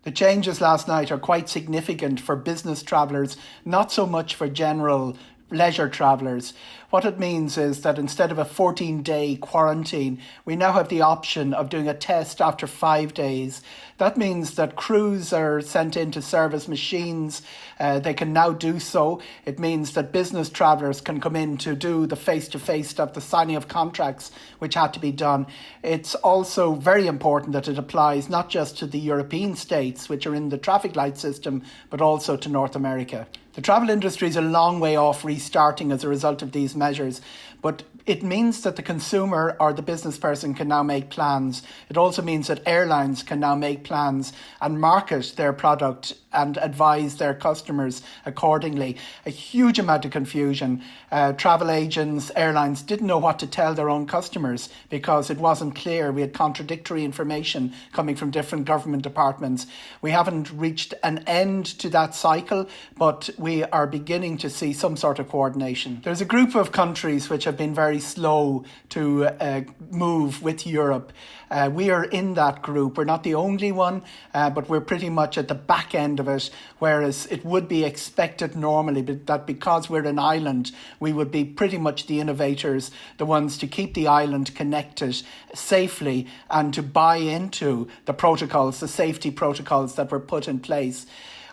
The changes last night are quite significant for business travellers, not so much for general leisure travellers. What it means is that instead of a 14-day quarantine, we now have the option of doing a test after 5 days. That means that crews are sent in to service machines. They can now do so. It means that business travellers can come in to do the face-to-face stuff, the signing of contracts, which had to be done. It's also very important that it applies not just to the European states, which are in the traffic light system, but also to North America. The travel industry is a long way off restarting as a result of these measures, but it means that the consumer or the business person can now make plans. It also means that airlines can now make plans and market their product and advise their customers accordingly. A huge amount of confusion. Travel agents, airlines didn't know what to tell their own customers because it wasn't clear. We had contradictory information coming from different government departments. We haven't reached an end to that cycle, but we are beginning to see some sort of coordination. There's a group of countries which have been very slow to move with Europe. We are in that group. We're not the only one, but we're pretty much at the back end of it, whereas it would be expected normally that because we're an island, we would be pretty much the innovators, the ones to keep the island connected safely and to buy into the protocols, the safety protocols that were put in place.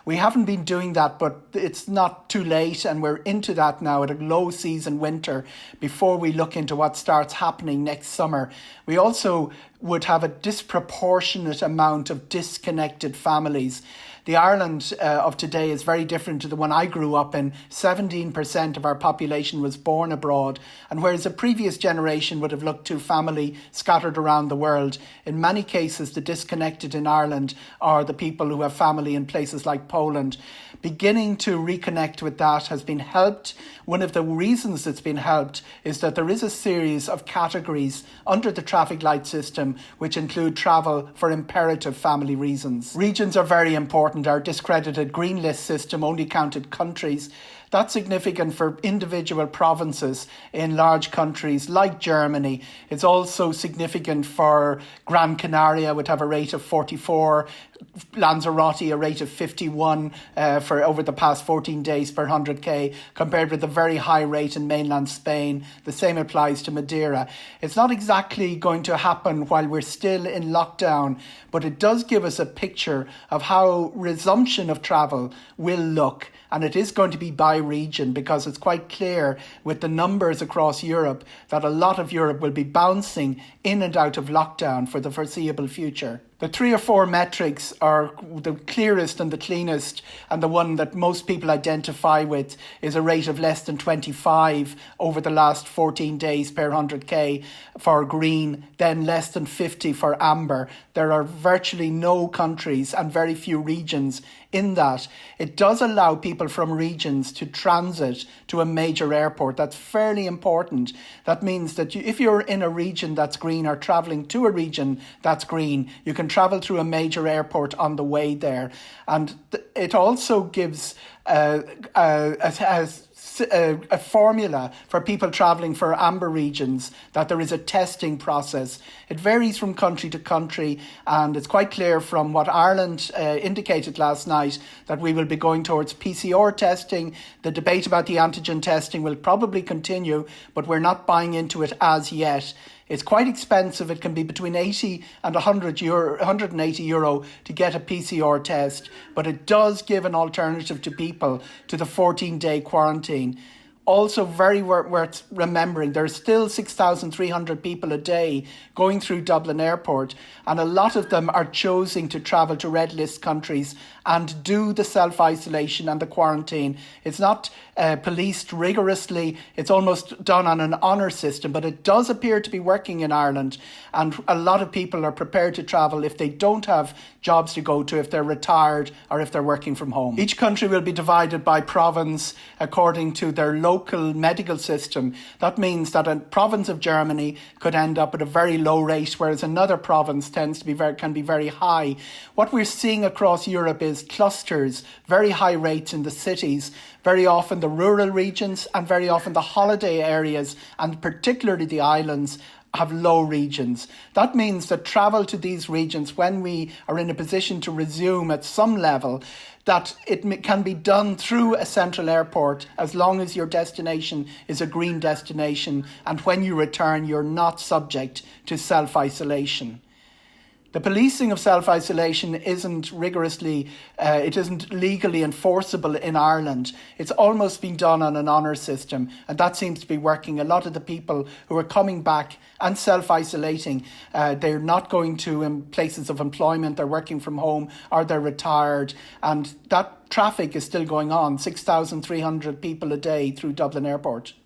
We haven't been doing that, but it's not too late, and we're into that now at a low season winter before we look into what starts happening next summer. We also would have a disproportionate amount of disconnected families. The Ireland of today is very different to the one I grew up in. 17% of our population was born abroad, and whereas a previous generation would have looked to family scattered around the world, in many cases the disconnected in Ireland are the people who have family in places like Poland. Beginning to reconnect with that has been helped. One of the reasons it's been helped is that there is a series of categories under the traffic light system which include travel for imperative family reasons. Regions are very important. Our discredited green list system only counted countries. That's significant for individual provinces in large countries like Germany. It's also significant for Gran Canaria, would have a rate of 44, Lanzarote a rate of 51 for over the past 14 days per 100k, compared with a very high rate in mainland Spain. The same applies to Madeira. It's not exactly going to happen while we're still in lockdown, but it does give us a picture of how resumption of travel will look. And it is going to be by region, because it's quite clear with the numbers across Europe that a lot of Europe will be bouncing in and out of lockdown for the foreseeable future. The 3 or 4 metrics are the clearest and the cleanest, and the one that most people identify with is a rate of less than 25 over the last 14 days per 100k for green, then less than 50 for amber. There are virtually no countries and very few regions in that. It does allow people from regions to transit to a major airport. That's fairly important. That means that if you're in a region that's green or travelling to a region that's green, you can travel through a major airport on the way there. And it also gives a formula for people travelling for amber regions, that there is a testing process. It varies from country to country, and it's quite clear from what Ireland indicated last night that we will be going towards PCR testing. The debate about the antigen testing will probably continue, but we're not buying into it as yet. It's quite expensive. It can be between 80 and 180 euro to get a PCR test, but it does give an alternative to people to the 14-day quarantine. Also very worth remembering, there are still 6,300 people a day going through Dublin Airport, and a lot of them are choosing to travel to red list countries and do the self-isolation and the quarantine. It's not policed rigorously. It's almost done on an honour system, but it does appear to be working in Ireland, and a lot of people are prepared to travel if they don't have jobs to go to, if they're retired or if they're working from home. Each country will be divided by province according to their local medical system. That means that a province of Germany could end up at a very low rate, whereas another province can be very high. What we're seeing across Europe is clusters, very high rates in the cities, very often the rural regions, and very often the holiday areas, and particularly the islands, have low regions. That means that travel to these regions, when we are in a position to resume at some level, that it can be done through a central airport as long as your destination is a green destination, and when you return you're not subject to self-isolation. The policing of self-isolation isn't it isn't legally enforceable in Ireland. It's almost been done on an honour system, and that seems to be working. A lot of the people who are coming back and self-isolating, they're not going to places of employment, they're working from home or they're retired, and that traffic is still going on, 6,300 people a day through Dublin Airport.